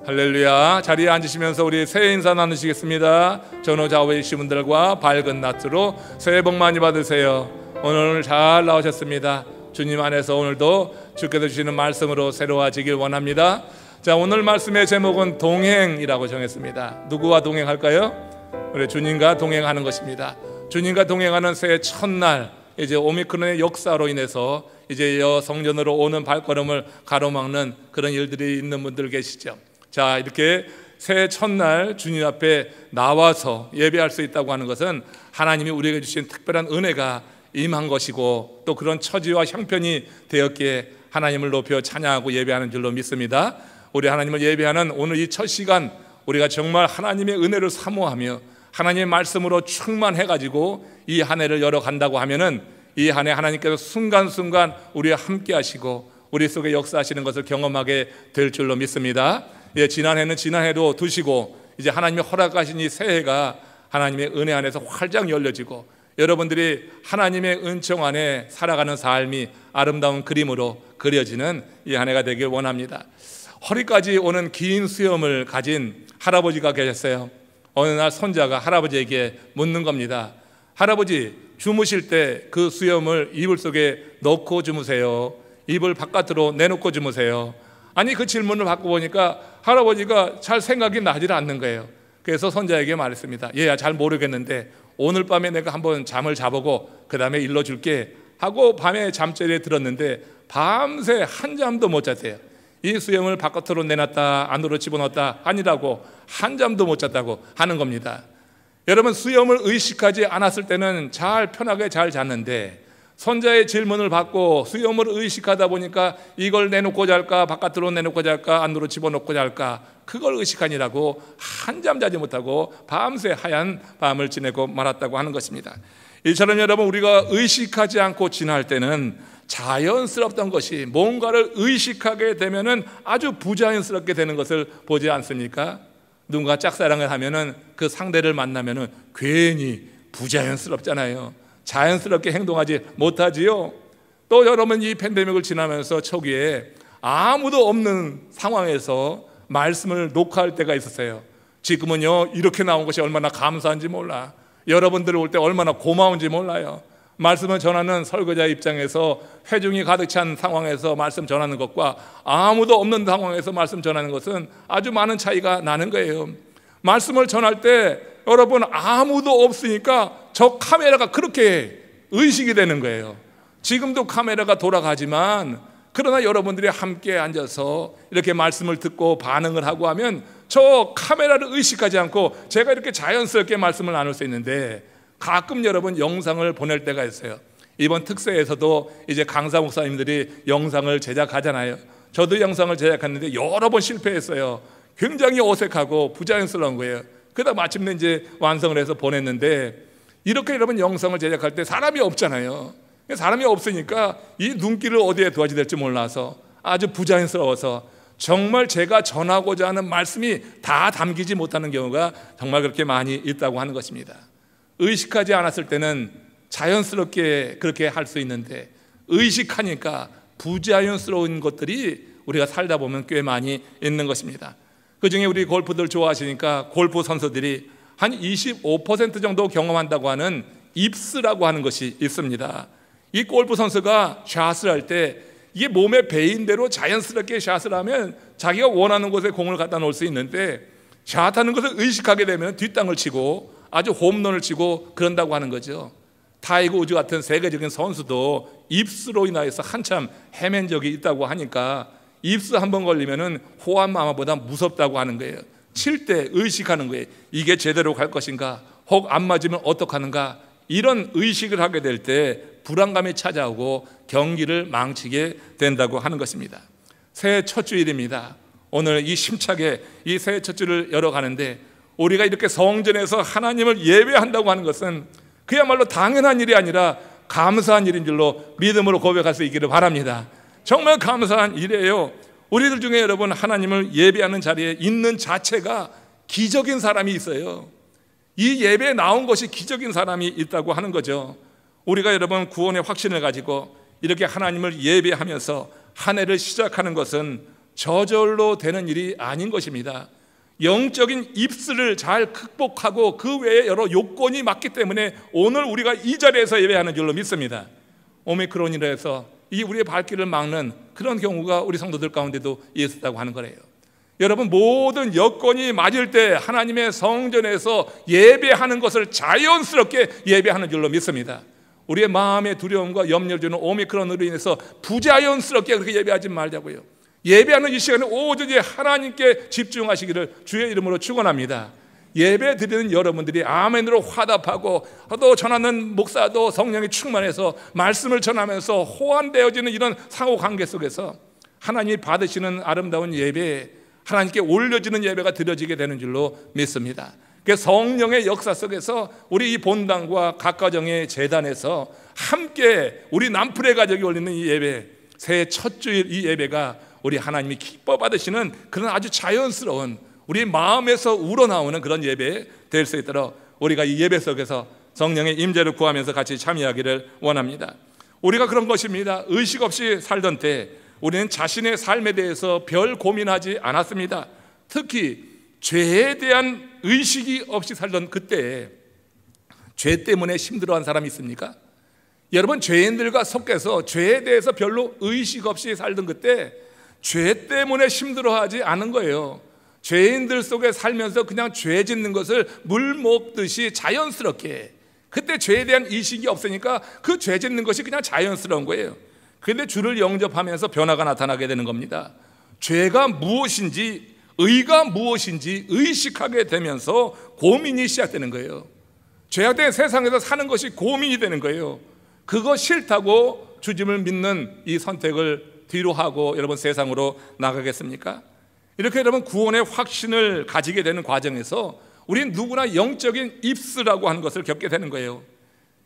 할렐루야. 자리에 앉으시면서 우리 새해 인사 나누시겠습니다. 전후 좌우에 계신 분들과 밝은 낮으로 새해 복 많이 받으세요. 오늘 잘 나오셨습니다. 주님 안에서 오늘도 주께서 주시는 말씀으로 새로워지길 원합니다. 자, 오늘 말씀의 제목은 동행이라고 정했습니다. 누구와 동행할까요? 우리 주님과 동행하는 것입니다. 주님과 동행하는 새해 첫날, 이제 오미크론의 역사로 인해서 이제 성전으로 오는 발걸음을 가로막는 그런 일들이 있는 분들 계시죠. 자, 이렇게 새해 첫날 주님 앞에 나와서 예배할 수 있다고 하는 것은 하나님이 우리에게 주신 특별한 은혜가 임한 것이고, 또 그런 처지와 형편이 되었기에 하나님을 높여 찬양하고 예배하는 줄로 믿습니다. 우리 하나님을 예배하는 오늘 이 첫 시간, 우리가 정말 하나님의 은혜를 사모하며 하나님의 말씀으로 충만해가지고 이 한 해를 열어간다고 하면은 이 한 해 하나님께서 순간순간 우리와 함께 하시고 우리 속에 역사하시는 것을 경험하게 될 줄로 믿습니다. 예, 지난해는 지난해로 두시고 이제 하나님이 허락하신 이 새해가 하나님의 은혜 안에서 활짝 열려지고 여러분들이 하나님의 은총 안에 살아가는 삶이 아름다운 그림으로 그려지는 이 한 해가 되길 원합니다. 허리까지 오는 긴 수염을 가진 할아버지가 계셨어요. 어느 날 손자가 할아버지에게 묻는 겁니다. 할아버지, 주무실 때 그 수염을 이불 속에 넣고 주무세요? 이불 바깥으로 내놓고 주무세요? 아니, 그 질문을 받고 보니까 할아버지가 잘 생각이 나질 않는 거예요. 그래서 손자에게 말했습니다. 얘야, 잘 모르겠는데 오늘 밤에 내가 한번 잠을 자보고 그 다음에 일러줄게 하고 밤에 잠자리에 들었는데 밤새 한잠도 못 잤대요. 이 수염을 바깥으로 내놨다 안으로 집어넣었다 아니라고 한잠도 못 잤다고 하는 겁니다. 여러분, 수염을 의식하지 않았을 때는 잘 편하게 잘 잤는데 손자의 질문을 받고 수염을 의식하다 보니까 이걸 내놓고 잘까 바깥으로 내놓고 잘까 안으로 집어넣고 잘까 그걸 의식하니라고 한잠 자지 못하고 밤새 하얀 밤을 지내고 말았다고 하는 것입니다. 이처럼 여러분, 우리가 의식하지 않고 지날 때는 자연스럽던 것이 뭔가를 의식하게 되면은 아주 부자연스럽게 되는 것을 보지 않습니까? 누군가 짝사랑을 하면은 그 상대를 만나면은 괜히 부자연스럽잖아요. 자연스럽게 행동하지 못하지요. 또 여러분, 이 팬데믹을 지나면서 초기에 아무도 없는 상황에서 말씀을 녹화할 때가 있었어요. 지금은요, 이렇게 나온 것이 얼마나 감사한지 몰라. 여러분들 올 때 얼마나 고마운지 몰라요. 말씀을 전하는 설교자 입장에서 회중이 가득 찬 상황에서 말씀 전하는 것과 아무도 없는 상황에서 말씀 전하는 것은 아주 많은 차이가 나는 거예요. 말씀을 전할 때 여러분, 아무도 없으니까 저 카메라가 그렇게 의식이 되는 거예요. 지금도 카메라가 돌아가지만 그러나 여러분들이 함께 앉아서 이렇게 말씀을 듣고 반응을 하고 하면 저 카메라를 의식하지 않고 제가 이렇게 자연스럽게 말씀을 나눌 수 있는데, 가끔 여러분 영상을 보낼 때가 있어요. 이번 특세에서도 이제 강사 목사님들이 영상을 제작하잖아요. 저도 영상을 제작했는데 여러 번 실패했어요. 굉장히 어색하고 부자연스러운 거예요. 그러다 마침내 이제 완성을 해서 보냈는데, 이렇게 여러분 영상을 제작할 때 사람이 없잖아요. 사람이 없으니까 이 눈길을 어디에 두어야 될지 몰라서 아주 부자연스러워서 정말 제가 전하고자 하는 말씀이 다 담기지 못하는 경우가 정말 그렇게 많이 있다고 하는 것입니다. 의식하지 않았을 때는 자연스럽게 그렇게 할 수 있는데 의식하니까 부자연스러운 것들이 우리가 살다 보면 꽤 많이 있는 것입니다. 그중에 우리 골프들 좋아하시니까 골프 선수들이 한 25% 정도 경험한다고 하는 입스라고 하는 것이 있습니다. 이 골프 선수가 샷을 할 때 이게 몸에 배인 대로 자연스럽게 샷을 하면 자기가 원하는 곳에 공을 갖다 놓을 수 있는데, 샷하는 것을 의식하게 되면 뒷땅을 치고 아주 홈런을 치고 그런다고 하는 거죠. 타이거 우즈 같은 세계적인 선수도 입스로 인하여서 한참 헤맨 적이 있다고 하니까 입스 한번 걸리면은 호암마마보다 무섭다고 하는 거예요. 칠 때 의식하는 거예요. 이게 제대로 갈 것인가, 혹 안 맞으면 어떡하는가, 이런 의식을 하게 될 때 불안감이 찾아오고 경기를 망치게 된다고 하는 것입니다. 새해 첫 주일입니다. 오늘 이 심차게 이 새해 첫 주를 열어가는데 우리가 이렇게 성전에서 하나님을 예배한다고 하는 것은 그야말로 당연한 일이 아니라 감사한 일인 줄로 믿음으로 고백할 수 있기를 바랍니다. 정말 감사한 일이에요. 우리들 중에 여러분, 하나님을 예배하는 자리에 있는 자체가 기적인 사람이 있어요. 이 예배에 나온 것이 기적인 사람이 있다고 하는 거죠. 우리가 여러분 구원의 확신을 가지고 이렇게 하나님을 예배하면서 한 해를 시작하는 것은 저절로 되는 일이 아닌 것입니다. 영적인 입술을 잘 극복하고 그 외에 여러 요건이 맞기 때문에 오늘 우리가 이 자리에서 예배하는 줄로 믿습니다. 오미크론이라 해서 이 우리의 발길을 막는 그런 경우가 우리 성도들 가운데도 있었다고 하는 거예요. 여러분, 모든 여건이 맞을 때 하나님의 성전에서 예배하는 것을 자연스럽게 예배하는 줄로 믿습니다. 우리의 마음의 두려움과 염려를 주는 오미크론으로 인해서 부자연스럽게 그렇게 예배하지 말자고요. 예배하는 이 시간에 오직 하나님께 집중하시기를 주의 이름으로 축원합니다. 예배 드리는 여러분들이 아멘으로 화답하고 또 전하는 목사도 성령이 충만해서 말씀을 전하면서 호환되어지는 이런 상호관계 속에서 하나님이 받으시는 아름다운 예배, 하나님께 올려지는 예배가 드려지게 되는 줄로 믿습니다. 성령의 역사 속에서 우리 이 본당과 각가정의 제단에서 함께 우리 남풀의 가족이 올리는 이 예배, 새해 첫 주일 이 예배가 우리 하나님이 기뻐 받으시는 그런 아주 자연스러운 우리 마음에서 우러나오는 그런 예배 될 수 있도록 우리가 이 예배 속에서 성령의 임재를 구하면서 같이 참여하기를 원합니다. 우리가 그런 것입니다. 의식 없이 살던 때 우리는 자신의 삶에 대해서 별 고민하지 않았습니다. 특히 죄에 대한 의식이 없이 살던 그때 죄 때문에 힘들어한 사람이 있습니까? 여러분, 죄인들과 섞여서 죄에 대해서 별로 의식 없이 살던 그때 죄 때문에 힘들어하지 않은 거예요. 죄인들 속에 살면서 그냥 죄 짓는 것을 물 먹듯이 자연스럽게, 그때 죄에 대한 의식이 없으니까 그 죄 짓는 것이 그냥 자연스러운 거예요. 그런데 주를 영접하면서 변화가 나타나게 되는 겁니다. 죄가 무엇인지, 의가 무엇인지 의식하게 되면서 고민이 시작되는 거예요. 죄악된 세상에서 사는 것이 고민이 되는 거예요. 그거 싫다고 주님을 믿는 이 선택을 뒤로 하고 여러분 세상으로 나가겠습니까? 이렇게 여러분 구원의 확신을 가지게 되는 과정에서 우리는 누구나 영적인 입스라고 하는 것을 겪게 되는 거예요.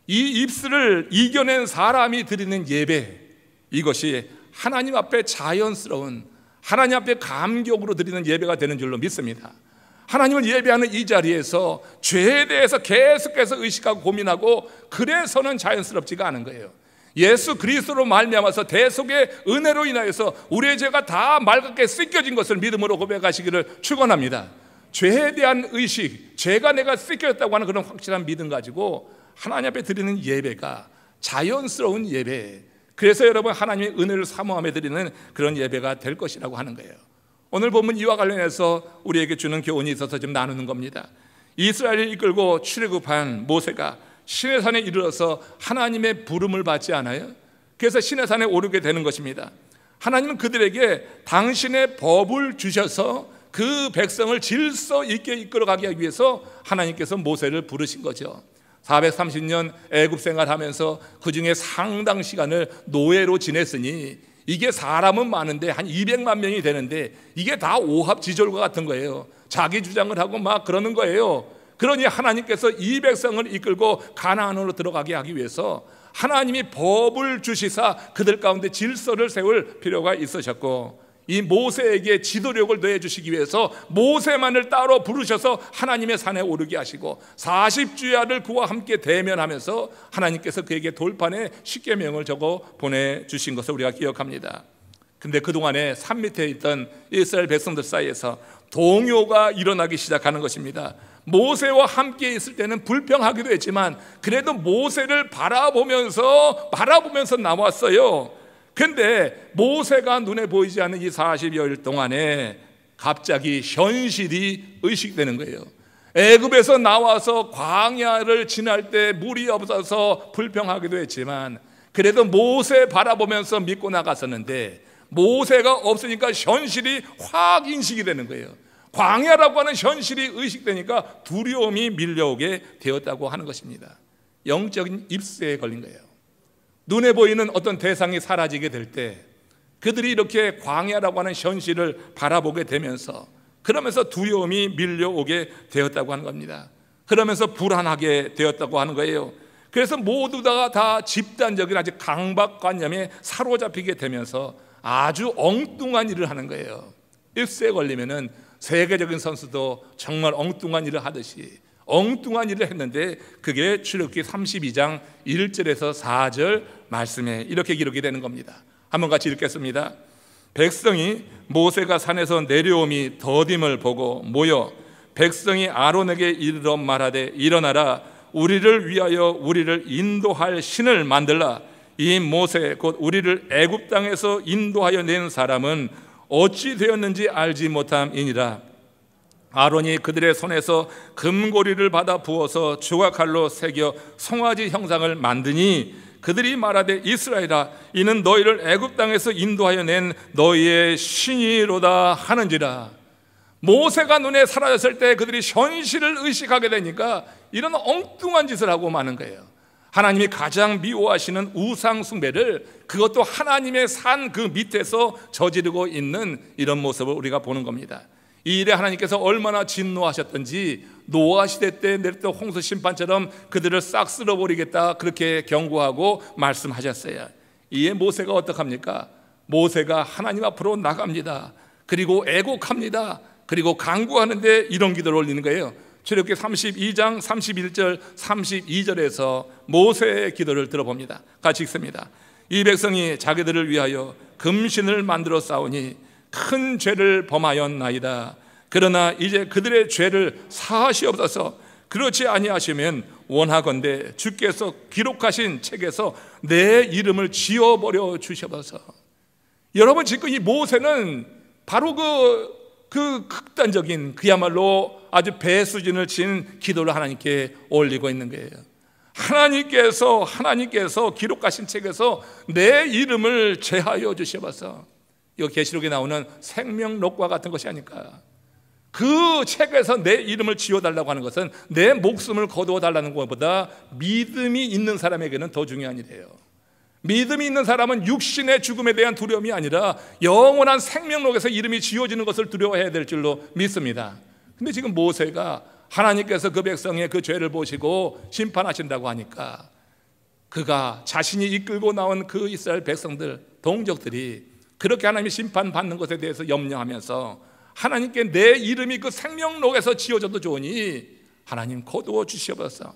이 입스를 이겨낸 사람이 드리는 예배, 이것이 하나님 앞에 자연스러운, 하나님 앞에 감격으로 드리는 예배가 되는 줄로 믿습니다. 하나님을 예배하는 이 자리에서 죄에 대해서 계속해서 의식하고 고민하고 그래서는 자연스럽지가 않은 거예요. 예수 그리스도로 말미암아서 대속의 은혜로 인하여서 우리의 죄가 다 맑게 씻겨진 것을 믿음으로 고백하시기를 축원합니다. 죄에 대한 의식, 죄가 내가 씻겨졌다고 하는 그런 확실한 믿음 가지고 하나님 앞에 드리는 예배가 자연스러운 예배, 그래서 여러분 하나님의 은혜를 사모하며 드리는 그런 예배가 될 것이라고 하는 거예요. 오늘 본문 이와 관련해서 우리에게 주는 교훈이 있어서 좀 나누는 겁니다. 이스라엘을 이끌고 출애굽한 모세가 시내산에 이르러서 하나님의 부름을 받지 않아요? 그래서 시내산에 오르게 되는 것입니다. 하나님은 그들에게 당신의 법을 주셔서 그 백성을 질서 있게 이끌어가기 위해서 하나님께서 모세를 부르신 거죠. 430년 애굽 생활하면서 그 중에 상당 시간을 노예로 지냈으니 이게 사람은 많은데 한 200만 명이 되는데 이게 다 오합지졸과 같은 거예요. 자기 주장을 하고 막 그러는 거예요. 그러니 하나님께서 이 백성을 이끌고 가나안으로 들어가게 하기 위해서 하나님이 법을 주시사 그들 가운데 질서를 세울 필요가 있으셨고, 이 모세에게 지도력을 더해주시기 위해서 모세만을 따로 부르셔서 하나님의 산에 오르게 하시고 40주야를 그와 함께 대면하면서 하나님께서 그에게 돌판에 십계명을 적어 보내주신 것을 우리가 기억합니다. 근데 그동안에 산 밑에 있던 이스라엘 백성들 사이에서 동요가 일어나기 시작하는 것입니다. 모세와 함께 있을 때는 불평하기도 했지만 그래도 모세를 바라보면서 나왔어요. 근데 모세가 눈에 보이지 않는 이 40여일 동안에 갑자기 현실이 의식되는 거예요. 애굽에서 나와서 광야를 지날 때 물이 없어서 불평하기도 했지만 그래도 모세 바라보면서 믿고 나갔었는데 모세가 없으니까 현실이 확 인식이 되는 거예요. 광야라고 하는 현실이 의식되니까 두려움이 밀려오게 되었다고 하는 것입니다. 영적인 입스에 걸린 거예요. 눈에 보이는 어떤 대상이 사라지게 될 때 그들이 이렇게 광야라고 하는 현실을 바라보게 되면서 그러면서 두려움이 밀려오게 되었다고 하는 겁니다. 그러면서 불안하게 되었다고 하는 거예요. 그래서 모두 다 집단적인 아주 강박관념에 사로잡히게 되면서 아주 엉뚱한 일을 하는 거예요. 입스에 걸리면은 세계적인 선수도 정말 엉뚱한 일을 하듯이 엉뚱한 일을 했는데 그게 출애굽기 32장 1절에서 4절 말씀에 이렇게 기록이 되는 겁니다. 한번 같이 읽겠습니다. 백성이 모세가 산에서 내려옴이 더딤을 보고 모여 백성이 아론에게 이르러 말하되 일어나라 우리를 위하여 우리를 인도할 신을 만들라. 이 모세 곧 우리를 애굽 땅에서 인도하여 낸 사람은 어찌 되었는지 알지 못함이니라. 아론이 그들의 손에서 금고리를 받아 부어서 조각칼로 새겨 송아지 형상을 만드니 그들이 말하되 이스라엘아 이는 너희를 애굽 땅에서 인도하여 낸 너희의 신이로다 하는지라. 모세가 눈에 사라졌을 때 그들이 현실을 의식하게 되니까 이런 엉뚱한 짓을 하고 마는 거예요. 하나님이 가장 미워하시는 우상 숭배를 그것도 하나님의 산 그 밑에서 저지르고 있는 이런 모습을 우리가 보는 겁니다. 이 일에 하나님께서 얼마나 진노하셨던지 노아 시대 때 내렸던 홍수 심판처럼 그들을 싹 쓸어버리겠다 그렇게 경고하고 말씀하셨어요. 이에 모세가 어떡합니까? 모세가 하나님 앞으로 나갑니다. 그리고 애곡합니다. 그리고 간구하는데 이런 기도를 올리는 거예요. 출애굽기 32장 31절 32절에서 모세의 기도를 들어봅니다. 같이 읽습니다. 이 백성이 자기들을 위하여 금신을 만들어 싸우니 큰 죄를 범하였나이다. 그러나 이제 그들의 죄를 사하시옵소서. 그렇지 아니하시면 원하건대 주께서 기록하신 책에서 내 이름을 지워버려 주시옵소서. 여러분 지금 이 모세는 바로 그 극단적인 그야말로 아주 배수진을 친 기도를 하나님께 올리고 있는 거예요. 하나님께서 기록하신 책에서 내 이름을 제하여 주시옵소서. 이거 계시록에 나오는 생명록과 같은 것이 아닐까. 그 책에서 내 이름을 지워달라고 하는 것은 내 목숨을 거두어달라는 것보다 믿음이 있는 사람에게는 더 중요한 일이에요. 믿음이 있는 사람은 육신의 죽음에 대한 두려움이 아니라 영원한 생명록에서 이름이 지워지는 것을 두려워해야 될 줄로 믿습니다. 근데 지금 모세가 하나님께서 그 백성의 그 죄를 보시고 심판하신다고 하니까 그가 자신이 이끌고 나온 그 이스라엘 백성들 동족들이 그렇게 하나님이 심판받는 것에 대해서 염려하면서 하나님께 내 이름이 그 생명록에서 지워져도 좋으니 하나님 거두어 주시옵소서.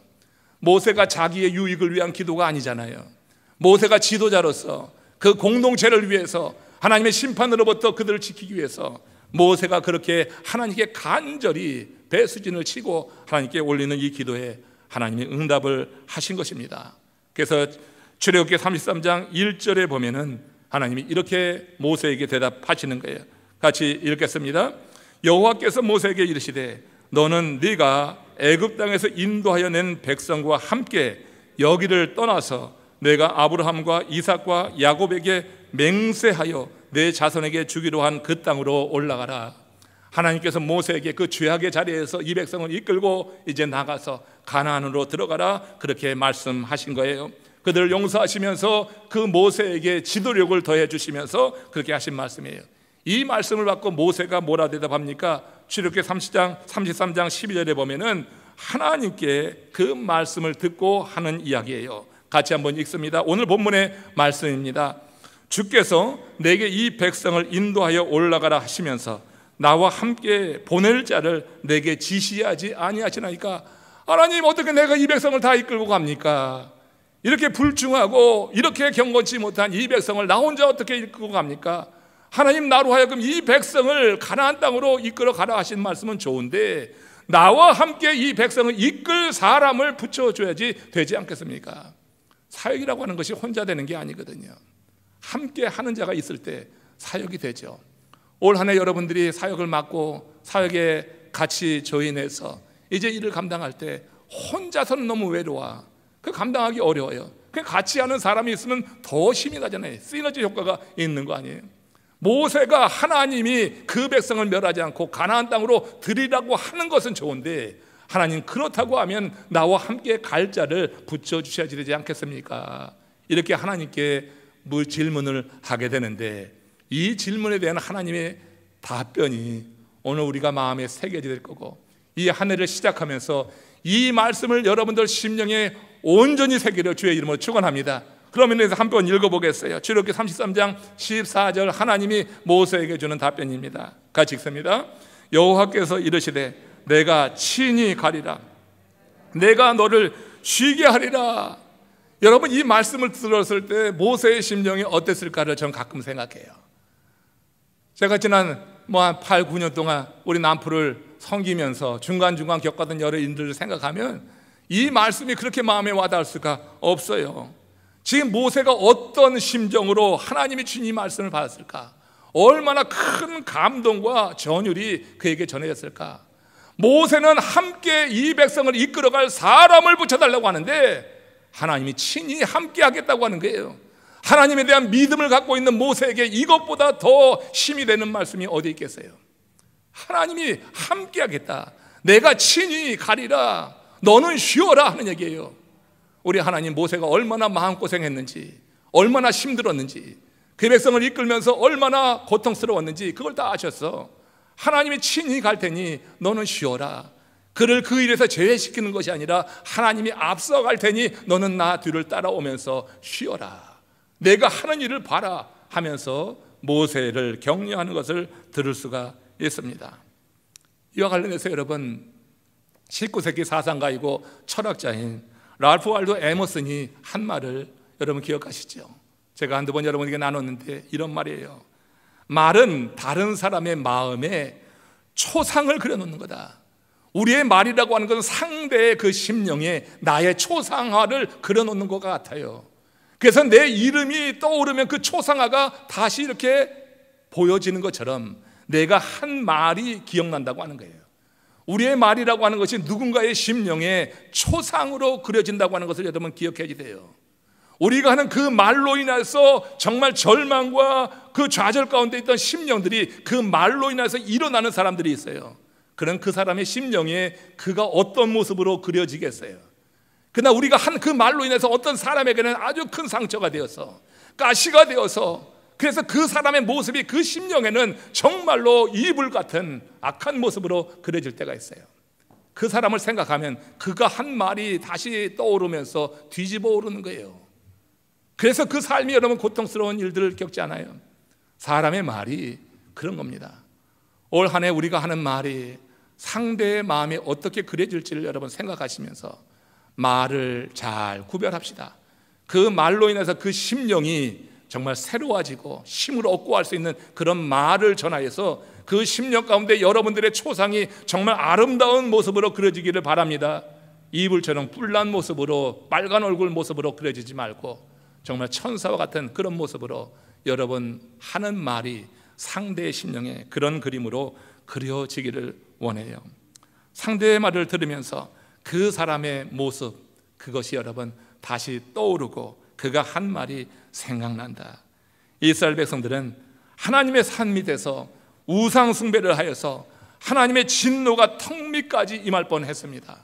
모세가 자기의 유익을 위한 기도가 아니잖아요. 모세가 지도자로서 그 공동체를 위해서 하나님의 심판으로부터 그들을 지키기 위해서 모세가 그렇게 하나님께 간절히 배수진을 치고 하나님께 올리는 이 기도에 하나님이 응답을 하신 것입니다. 그래서 출애굽기 33장 1절에 보면은 하나님이 이렇게 모세에게 대답하시는 거예요. 같이 읽겠습니다. 여호와께서 모세에게 이르시되 너는 네가 애굽 땅에서 인도하여 낸 백성과 함께 여기를 떠나서 내가 아브라함과 이삭과 야곱에게 맹세하여 내 자손에게 주기로 한 그 땅으로 올라가라. 하나님께서 모세에게 그 죄악의 자리에서 이 백성을 이끌고 이제 나가서 가나안으로 들어가라 그렇게 말씀하신 거예요. 그들을 용서하시면서 그 모세에게 지도력을 더해 주시면서 그렇게 하신 말씀이에요. 이 말씀을 받고 모세가 뭐라 대답합니까? 출애굽기 33장 12절에 보면은 하나님께 그 말씀을 듣고 하는 이야기예요. 같이 한번 읽습니다. 오늘 본문의 말씀입니다. 주께서 내게 이 백성을 인도하여 올라가라 하시면서 나와 함께 보낼 자를 내게 지시하지 아니하시나이까. 하나님 어떻게 내가 이 백성을 다 이끌고 갑니까? 이렇게 불중하고 이렇게 경건치 못한 이 백성을 나 혼자 어떻게 이끌고 갑니까? 하나님 나로 하여금 이 백성을 가나안 땅으로 이끌어 가라 하신 말씀은 좋은데 나와 함께 이 백성을 이끌 사람을 붙여줘야지 되지 않겠습니까? 사역이라고 하는 것이 혼자 되는 게 아니거든요. 함께 하는 자가 있을 때 사역이 되죠. 올 한 해 여러분들이 사역을 맡고 사역에 같이 조인해서 이제 일을 감당할 때 혼자서는 너무 외로워. 그 감당하기 어려워요. 그 같이 하는 사람이 있으면 더 힘이 나잖아요. 시너지 효과가 있는 거 아니에요. 모세가 하나님이 그 백성을 멸하지 않고 가나안 땅으로 들이라고 하는 것은 좋은데 하나님 그렇다고 하면 나와 함께 갈 자를 붙여주셔야지 되지 않겠습니까? 이렇게 하나님께 질문을 하게 되는데 이 질문에 대한 하나님의 답변이 오늘 우리가 마음에 새겨질 거고 이 한 해를 시작하면서 이 말씀을 여러분들 심령에 온전히 새기려 주의 이름으로 축원합니다. 그러면 한번 읽어보겠어요. 출애굽기 33장 14절 하나님이 모세에게 주는 답변입니다. 같이 읽습니다. 여호와께서 이르시되 내가 친히 가리라. 내가 너를 쉬게 하리라. 여러분 이 말씀을 들었을 때 모세의 심령이 어땠을까를 저는 가끔 생각해요. 제가 지난 한 8, 9년 동안 우리 남부를 섬기면서 중간중간 겪었던 여러 일들을 생각하면 이 말씀이 그렇게 마음에 와닿을 수가 없어요. 지금 모세가 어떤 심정으로 하나님이 주신 이 말씀을 받았을까? 얼마나 큰 감동과 전율이 그에게 전해졌을까? 모세는 함께 이 백성을 이끌어갈 사람을 붙여달라고 하는데 하나님이 친히 함께 하겠다고 하는 거예요. 하나님에 대한 믿음을 갖고 있는 모세에게 이것보다 더 힘이 되는 말씀이 어디 있겠어요? 하나님이 함께 하겠다, 내가 친히 가리라, 너는 쉬어라 하는 얘기예요. 우리 하나님, 모세가 얼마나 마음고생했는지, 얼마나 힘들었는지, 그 백성을 이끌면서 얼마나 고통스러웠는지 그걸 다 아셨어. 하나님이 친히 갈 테니 너는 쉬어라. 그를 그 일에서 제외시키는 것이 아니라 하나님이 앞서갈 테니 너는 나 뒤를 따라오면서 쉬어라, 내가 하는 일을 봐라 하면서 모세를 격려하는 것을 들을 수가 있습니다. 이와 관련해서 여러분, 19세기 사상가이고 철학자인 랄프 월도 에머슨이 한 말을 여러분 기억하시죠? 제가 한두 번 여러분에게 나눴는데 이런 말이에요. 말은 다른 사람의 마음에 초상을 그려놓는 거다. 우리의 말이라고 하는 것은 상대의 그 심령에 나의 초상화를 그려놓는 것 같아요. 그래서 내 이름이 떠오르면 그 초상화가 다시 이렇게 보여지는 것처럼 내가 한 말이 기억난다고 하는 거예요. 우리의 말이라고 하는 것이 누군가의 심령에 초상으로 그려진다고 하는 것을 여러분 기억해야 돼요. 우리가 하는 그 말로 인해서 정말 절망과 그 좌절 가운데 있던 심령들이 그 말로 인해서 일어나는 사람들이 있어요. 그런 그 사람의 심령에 그가 어떤 모습으로 그려지겠어요? 그러나 우리가 한 그 말로 인해서 어떤 사람에게는 아주 큰 상처가 되어서, 가시가 되어서, 그래서 그 사람의 모습이 그 심령에는 정말로 이불 같은 악한 모습으로 그려질 때가 있어요. 그 사람을 생각하면 그가 한 말이 다시 떠오르면서 뒤집어 오르는 거예요. 그래서 그 삶이 여러분 고통스러운 일들을 겪지 않아요? 사람의 말이 그런 겁니다. 올 한 해 우리가 하는 말이 상대의 마음에 어떻게 그려질지를 여러분 생각하시면서 말을 잘 구별합시다. 그 말로 인해서 그 심령이 정말 새로워지고 힘을 얻고 할 수 있는 그런 말을 전하여서 그 심령 가운데 여러분들의 초상이 정말 아름다운 모습으로 그려지기를 바랍니다. 이불처럼 뿔난 모습으로, 빨간 얼굴 모습으로 그려지지 말고 정말 천사와 같은 그런 모습으로 여러분 하는 말이 상대의 심령에 그런 그림으로 그려지기를 원해요. 상대의 말을 들으면서 그 사람의 모습, 그것이 여러분 다시 떠오르고 그가 한 말이 생각난다. 이스라엘 백성들은 하나님의 산 밑에서 우상 숭배를 하여서 하나님의 진노가 턱 밑까지 임할 뻔했습니다.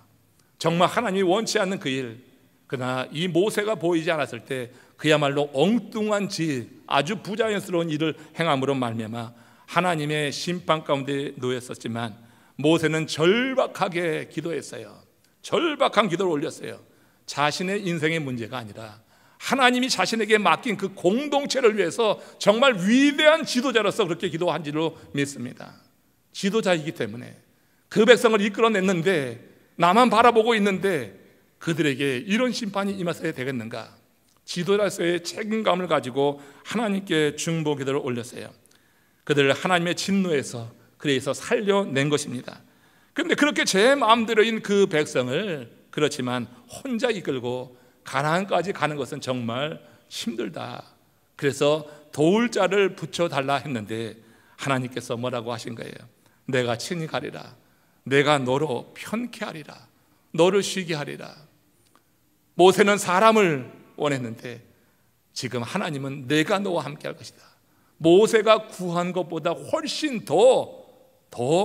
정말 하나님이 원치 않는 그 일, 그러나 이 모세가 보이지 않았을 때 그야말로 엉뚱한 짓, 아주 부자연스러운 일을 행함으로 말미암아 하나님의 심판 가운데 놓였었지만 모세는 절박하게 기도했어요. 절박한 기도를 올렸어요. 자신의 인생의 문제가 아니라 하나님이 자신에게 맡긴 그 공동체를 위해서 정말 위대한 지도자로서 그렇게 기도한 줄로 믿습니다. 지도자이기 때문에 그 백성을 이끌어냈는데 나만 바라보고 있는데 그들에게 이런 심판이 임했어야 되겠는가? 지도자로서의 책임감을 가지고 하나님께 중보 기도를 올렸어요. 그들을 하나님의 진노에서 그래서 살려낸 것입니다. 그런데 그렇게 제 마음대로인 그 백성을 그렇지만 혼자 이끌고 가나안까지 가는 것은 정말 힘들다. 그래서 도울 자를 붙여달라 했는데 하나님께서 뭐라고 하신 거예요? 내가 친히 가리라. 내가 너로 편케 하리라. 너를 쉬게 하리라. 모세는 사람을 원했는데 지금 하나님은 내가 너와 함께 할 것이다. 모세가 구한 것보다 훨씬 더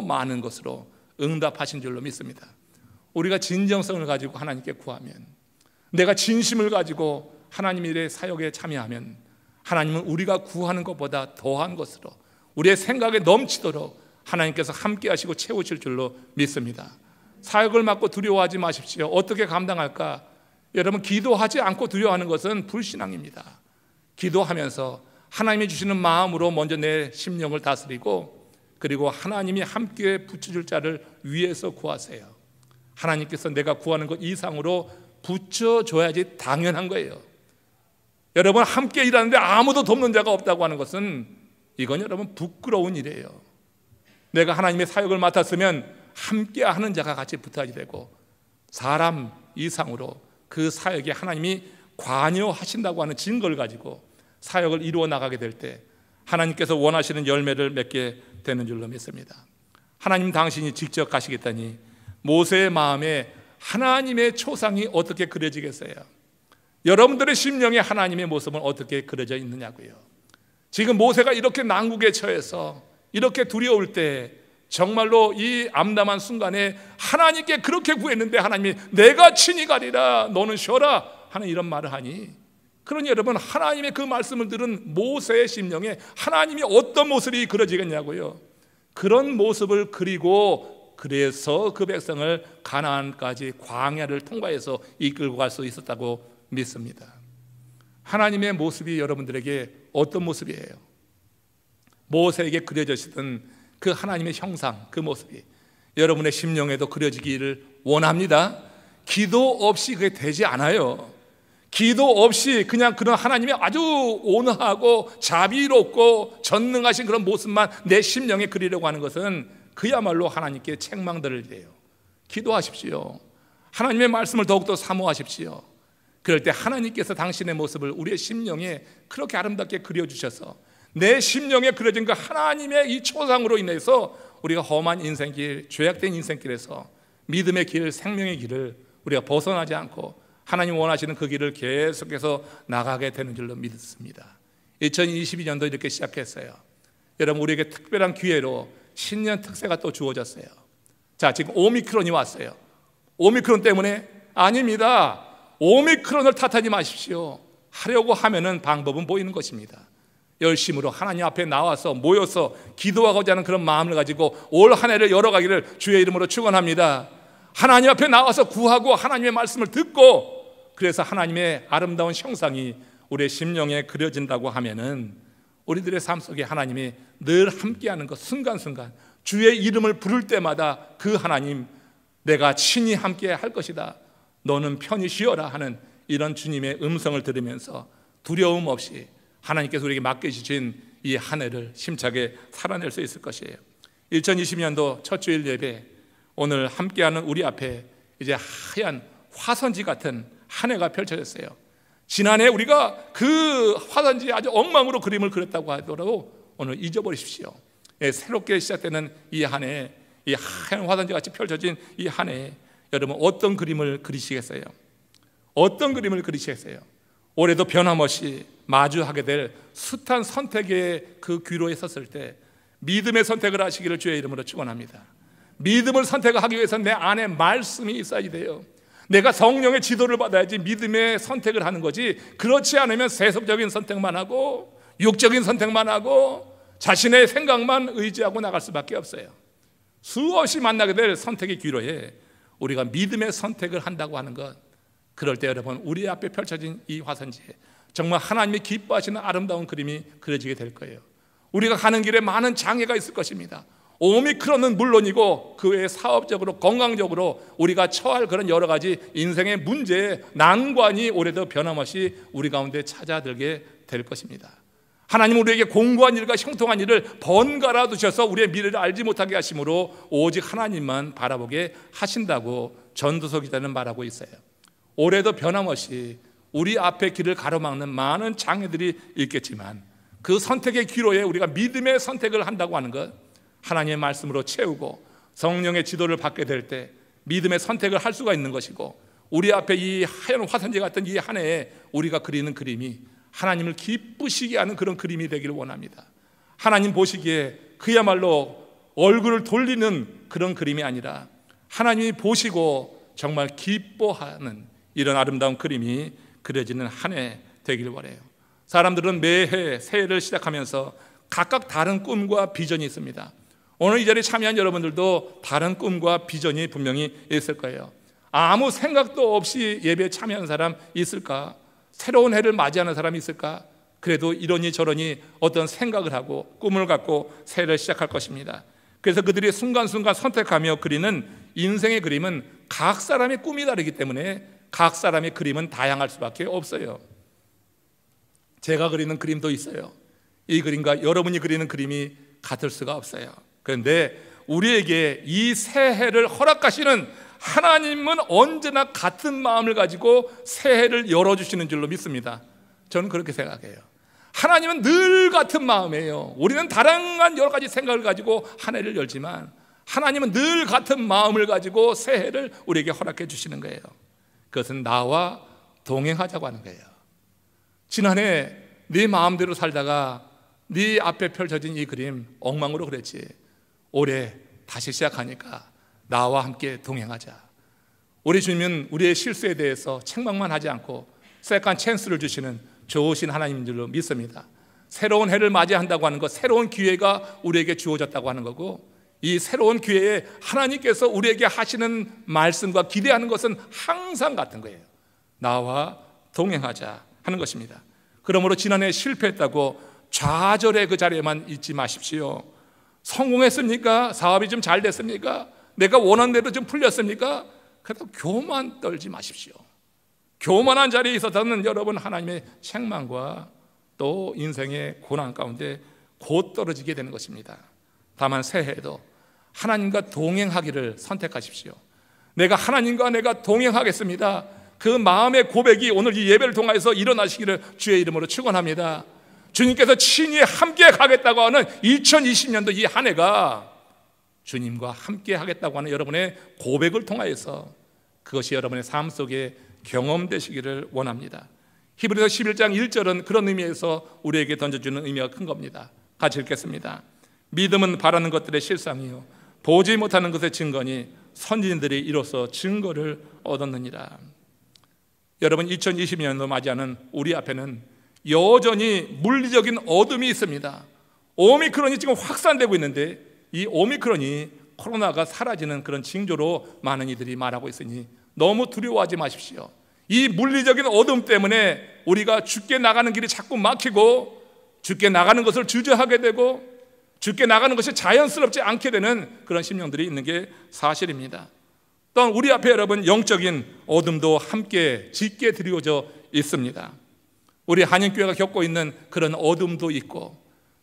많은 것으로 응답하신 줄로 믿습니다. 우리가 진정성을 가지고 하나님께 구하면, 내가 진심을 가지고 하나님 일의 사역에 참여하면 하나님은 우리가 구하는 것보다 더한 것으로 우리의 생각에 넘치도록 하나님께서 함께 하시고 채우실 줄로 믿습니다. 사역을 맡고 두려워하지 마십시오. 어떻게 감당할까? 여러분, 기도하지 않고 두려워하는 것은 불신앙입니다. 기도하면서 하나님이 주시는 마음으로 먼저 내 심령을 다스리고, 그리고 하나님이 함께 붙여줄 자를 위해서 구하세요. 하나님께서 내가 구하는 것 이상으로 붙여줘야지 당연한 거예요. 여러분, 함께 일하는데 아무도 돕는 자가 없다고 하는 것은 이건 여러분 부끄러운 일이에요. 내가 하나님의 사역을 맡았으면 함께 하는 자가 같이 붙어야 되고, 사람 이상으로 그 사역에 하나님이 관여하신다고 하는 증거를 가지고 사역을 이루어 나가게 될 때 하나님께서 원하시는 열매를 맺게 되는 줄로 믿습니다. 하나님 당신이 직접 가시겠다니 모세의 마음에 하나님의 초상이 어떻게 그려지겠어요? 여러분들의 심령에 하나님의 모습은 어떻게 그려져 있느냐고요. 지금 모세가 이렇게 난국에 처해서 이렇게 두려울 때 정말로 이 암담한 순간에 하나님께 그렇게 구했는데 하나님이 내가 친히 가리라 너는 쉬어라 하는 이런 말을 하니, 그러니 여러분 하나님의 그 말씀을 들은 모세의 심령에 하나님이 어떤 모습이 그려지겠냐고요. 그런 모습을 그리고 그래서 그 백성을 가나안까지 광야를 통과해서 이끌고 갈 수 있었다고 믿습니다. 하나님의 모습이 여러분들에게 어떤 모습이에요? 모세에게 그려졌던 그 하나님의 형상, 그 모습이 여러분의 심령에도 그려지기를 원합니다. 기도 없이 그게 되지 않아요. 기도 없이 그냥 그런 하나님의 아주 온화하고 자비롭고 전능하신 그런 모습만 내 심령에 그리려고 하는 것은 그야말로 하나님께 책망들을 해요. 기도하십시오. 하나님의 말씀을 더욱더 사모하십시오. 그럴 때 하나님께서 당신의 모습을 우리의 심령에 그렇게 아름답게 그려주셔서 내 심령에 그려진 그 하나님의 이 초상으로 인해서 우리가 험한 인생길, 죄악된 인생길에서 믿음의 길, 생명의 길을 우리가 벗어나지 않고 하나님 원하시는 그 길을 계속해서 나가게 되는 줄로 믿습니다. 2022년도 이렇게 시작했어요. 여러분 우리에게 특별한 기회로 신년 특세가 또 주어졌어요. 자, 지금 오미크론이 왔어요. 오미크론 때문에? 아닙니다. 오미크론을 탓하지 마십시오. 하려고 하면은 방법은 보이는 것입니다. 열심으로 하나님 앞에 나와서 모여서 기도하고자 하는 그런 마음을 가지고 올 한 해를 열어가기를 주의 이름으로 축원합니다. 하나님 앞에 나와서 구하고 하나님의 말씀을 듣고, 그래서 하나님의 아름다운 형상이 우리의 심령에 그려진다고 하면은 우리들의 삶 속에 하나님이 늘 함께하는 것, 순간순간 주의 이름을 부를 때마다 그 하나님 내가 친히 함께 할 것이다, 너는 편히 쉬어라 하는 이런 주님의 음성을 들으면서 두려움 없이 하나님께서 우리에게 맡겨주신 이 한 해를 힘차게 살아낼 수 있을 것이에요. 2020년도 첫 주일 예배, 오늘 함께하는 우리 앞에 이제 하얀 화선지 같은 한 해가 펼쳐졌어요. 지난해 우리가 그 화선지에 아주 엉망으로 그림을 그렸다고 하더라도 오늘 잊어버리십시오. 새롭게 시작되는 이 한 해, 이 하얀 화선지 같이 펼쳐진 이 한 해, 여러분 어떤 그림을 그리시겠어요? 어떤 그림을 그리시겠어요? 올해도 변함없이 마주하게 될 숱한 선택의 그 귀로에 섰을 때 믿음의 선택을 하시기를 주의 이름으로 축원합니다. 믿음을 선택하기 위해서는 내 안에 말씀이 있어야 돼요. 내가 성령의 지도를 받아야지 믿음의 선택을 하는 거지, 그렇지 않으면 세속적인 선택만 하고 육적인 선택만 하고 자신의 생각만 의지하고 나갈 수밖에 없어요. 수없이 만나게 될 선택의 기로에 우리가 믿음의 선택을 한다고 하는 것, 그럴 때 여러분 우리 앞에 펼쳐진 이 화선지에 정말 하나님이 기뻐하시는 아름다운 그림이 그려지게 될 거예요. 우리가 가는 길에 많은 장애가 있을 것입니다. 오미크론은 물론이고 그 외에 사업적으로 건강적으로 우리가 처할 그런 여러 가지 인생의 문제, 난관이 올해도 변함없이 우리 가운데 찾아들게 될 것입니다. 하나님 우리에게 공고한 일과 형통한 일을 번갈아 두셔서 우리의 미래를 알지 못하게 하심으로 오직 하나님만 바라보게 하신다고 전도서 기자는 말하고 있어요. 올해도 변함없이 우리 앞에 길을 가로막는 많은 장애들이 있겠지만 그 선택의 기로에 우리가 믿음의 선택을 한다고 하는 것, 하나님의 말씀으로 채우고 성령의 지도를 받게 될 때 믿음의 선택을 할 수가 있는 것이고, 우리 앞에 이 하얀 화선지 같은 이 한 해에 우리가 그리는 그림이 하나님을 기쁘시게 하는 그런 그림이 되기를 원합니다. 하나님 보시기에 그야말로 얼굴을 돌리는 그런 그림이 아니라 하나님이 보시고 정말 기뻐하는 이런 아름다운 그림이 그려지는 한 해 되길 원해요. 사람들은 매해 새해를 시작하면서 각각 다른 꿈과 비전이 있습니다. 오늘 이 자리에 참여한 여러분들도 다른 꿈과 비전이 분명히 있을 거예요. 아무 생각도 없이 예배에 참여하는 사람 있을까? 새로운 해를 맞이하는 사람이 있을까? 그래도 이러니 저러니 어떤 생각을 하고 꿈을 갖고 새해를 시작할 것입니다. 그래서 그들이 순간순간 선택하며 그리는 인생의 그림은 각 사람의 꿈이 다르기 때문에 각 사람의 그림은 다양할 수밖에 없어요. 제가 그리는 그림도 있어요. 이 그림과 여러분이 그리는 그림이 같을 수가 없어요. 그런데 우리에게 이 새해를 허락하시는 하나님은 언제나 같은 마음을 가지고 새해를 열어주시는 줄로 믿습니다. 저는 그렇게 생각해요. 하나님은 늘 같은 마음이에요. 우리는 다양한 여러 가지 생각을 가지고 한 해를 열지만 하나님은 늘 같은 마음을 가지고 새해를 우리에게 허락해 주시는 거예요. 그것은 나와 동행하자고 하는 거예요. 지난해 네 마음대로 살다가 네 앞에 펼쳐진 이 그림 엉망으로 그랬지. 올해 다시 시작하니까 나와 함께 동행하자. 우리 주님은 우리의 실수에 대해서 책망만 하지 않고 세컨 찬스를 주시는 좋으신 하나님인 줄로 믿습니다. 새로운 해를 맞이한다고 하는 것, 새로운 기회가 우리에게 주어졌다고 하는 거고, 이 새로운 기회에 하나님께서 우리에게 하시는 말씀과 기대하는 것은 항상 같은 거예요. 나와 동행하자 하는 것입니다. 그러므로 지난해 실패했다고 좌절의 그 자리에만 있지 마십시오. 성공했습니까? 사업이 좀 잘 됐습니까? 내가 원하는 대로 좀 풀렸습니까? 그래도 교만 떨지 마십시오. 교만한 자리에 있어서는 여러분 하나님의 책망과 또 인생의 고난 가운데 곧 떨어지게 되는 것입니다. 다만 새해에도 하나님과 동행하기를 선택하십시오. 내가 하나님과 내가 동행하겠습니다. 그 마음의 고백이 오늘 이 예배를 통해서 일어나시기를 주의 이름으로 축원합니다. 주님께서 친히 함께 가겠다고 하는 2020년도 이 한 해가 주님과 함께 하겠다고 하는 여러분의 고백을 통하여서 그것이 여러분의 삶 속에 경험되시기를 원합니다. 히브리서 11장 1절은 그런 의미에서 우리에게 던져주는 의미가 큰 겁니다. 같이 읽겠습니다. 믿음은 바라는 것들의 실상이요 보지 못하는 것의 증거니 선지자들이 이로써 증거를 얻었느니라. 여러분 2020년도 맞이하는 우리 앞에는 여전히 물리적인 어둠이 있습니다. 오미크론이 지금 확산되고 있는데 이 오미크론이 코로나가 사라지는 그런 징조로 많은 이들이 말하고 있으니 너무 두려워하지 마십시오. 이 물리적인 어둠 때문에 우리가 죽게 나가는 길이 자꾸 막히고 죽게 나가는 것을 주저하게 되고 죽게 나가는 것이 자연스럽지 않게 되는 그런 심령들이 있는 게 사실입니다. 또한 우리 앞에 여러분 영적인 어둠도 함께 짙게 드리워져 있습니다. 우리 한인교회가 겪고 있는 그런 어둠도 있고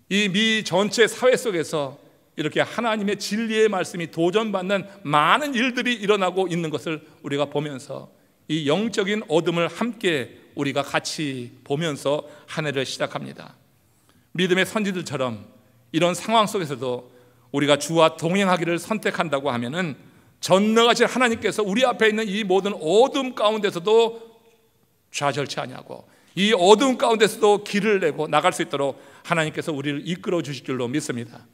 이 미 전체 사회 속에서 이렇게 하나님의 진리의 말씀이 도전받는 많은 일들이 일어나고 있는 것을 우리가 보면서 이 영적인 어둠을 함께 우리가 같이 보면서 한 해를 시작합니다. 믿음의 선지들처럼 이런 상황 속에서도 우리가 주와 동행하기를 선택한다고 하면은 전능하신 하나님께서 우리 앞에 있는 이 모든 어둠 가운데서도 좌절치 아니하고 이 어둠 가운데서도 길을 내고 나갈 수 있도록 하나님께서 우리를 이끌어 주실 줄로 믿습니다.